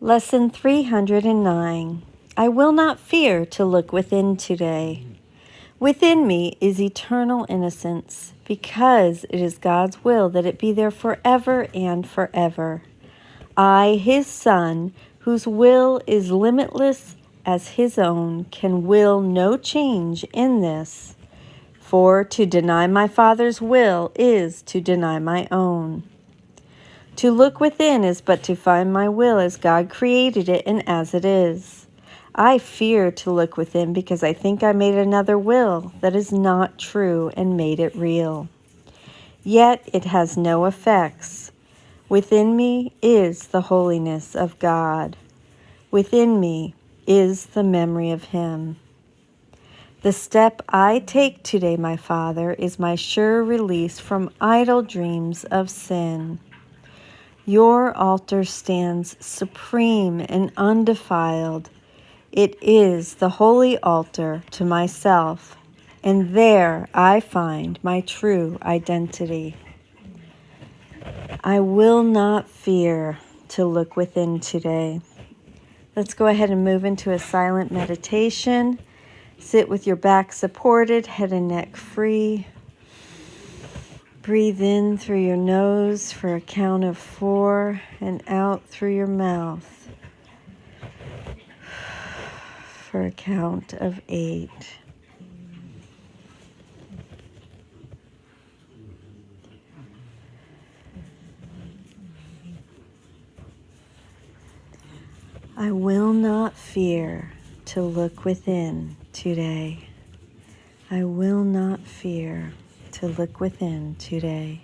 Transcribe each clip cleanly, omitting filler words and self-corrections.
Lesson 309. I will not fear to look within today. Within me is eternal innocence, because it is God's will that it be there forever and forever. I, His Son, whose will is limitless as His own, can will no change in this. For to deny my Father's will is to deny my own. To look within is but to find my will as God created it and as it is. I fear to look within because I think I made another will that is not true and made it real. Yet it has no effects. Within me is the holiness of God. Within me is the memory of Him. The step I take today, my Father, is my sure release from idle dreams of sin. Your altar stands supreme and undefiled. It is the holy altar to myself, and there I find my true identity. I will not fear to look within today. Let's go ahead and move into a silent meditation. Sit with your back supported, head and neck free. Breathe in through your nose for a count of 4 and out through your mouth for a count of 8. I will not fear to look within today. I will not fear to look within today.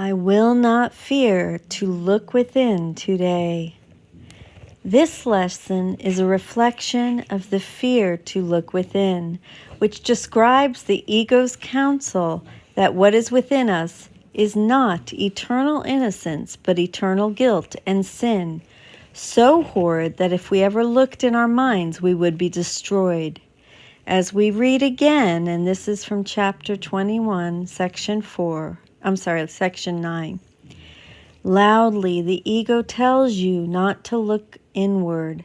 I will not fear to look within today. This lesson is a reflection of the fear to look within, which describes the ego's counsel that what is within us is not eternal innocence, but eternal guilt and sin, so horrid that if we ever looked in our minds, we would be destroyed. As we read again, and this is from chapter 21, section 9. Loudly, the ego tells you not to look inward,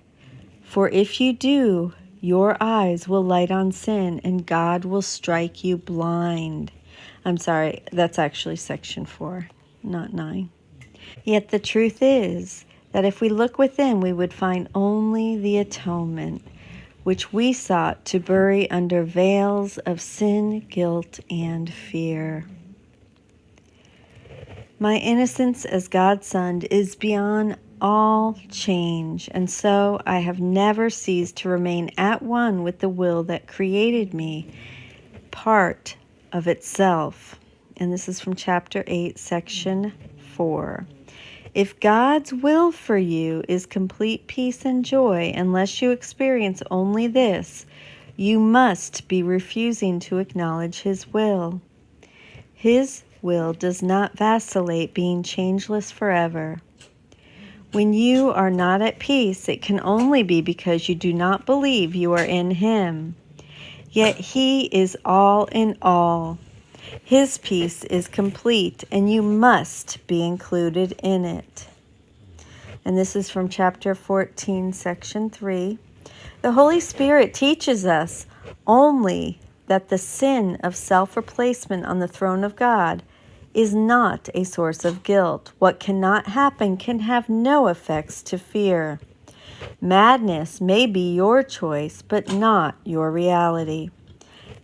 for if you do, your eyes will light on sin and God will strike you blind. I'm sorry, that's actually section 4, not 9. Yet the truth is that if we look within, we would find only the atonement, which we sought to bury under veils of sin, guilt, and fear. My innocence as God's Son is beyond all change, and so I have never ceased to remain at one with the will that created me, part of itself. And this is from chapter 8, section 4. If God's will for you is complete peace and joy, unless you experience only this, you must be refusing to acknowledge His will. His will does not vacillate, being changeless forever. When you are not at peace, it can only be because you do not believe you are in Him. Yet He is all in all. His peace is complete, and you must be included in it. And this is from chapter 14, section 3. The Holy Spirit teaches us only that the sin of self-replacement on the throne of God is not a source of guilt. What cannot happen can have no effects to fear. Madness may be your choice, but not your reality.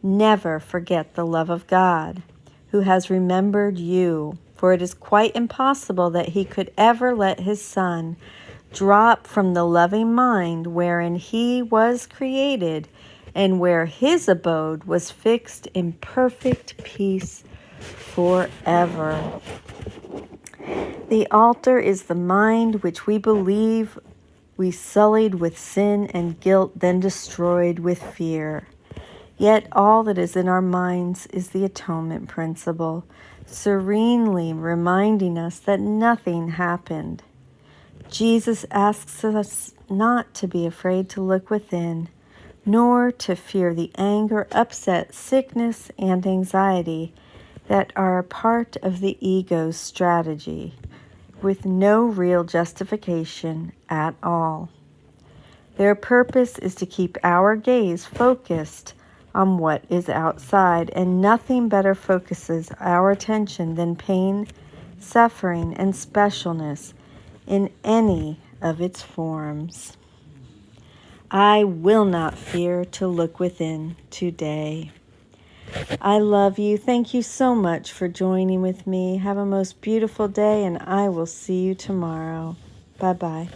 Never forget the love of God, who has remembered you, for it is quite impossible that He could ever let His Son drop from the loving mind wherein He was created and where His abode was fixed in perfect peace forever. The altar is the mind which we believe we sullied with sin and guilt, then destroyed with fear. Yet all that is in our minds is the atonement principle, serenely reminding us that nothing happened. Jesus asks us not to be afraid to look within, nor to fear the anger, upset, sickness, and anxiety that are a part of the ego's strategy, with no real justification at all. Their purpose is to keep our gaze focused on what is outside, and nothing better focuses our attention than pain, suffering, and specialness in any of its forms. I will not fear to look within today. I love you. Thank you so much for joining with me. Have a most beautiful day, and I will see you tomorrow. Bye-bye.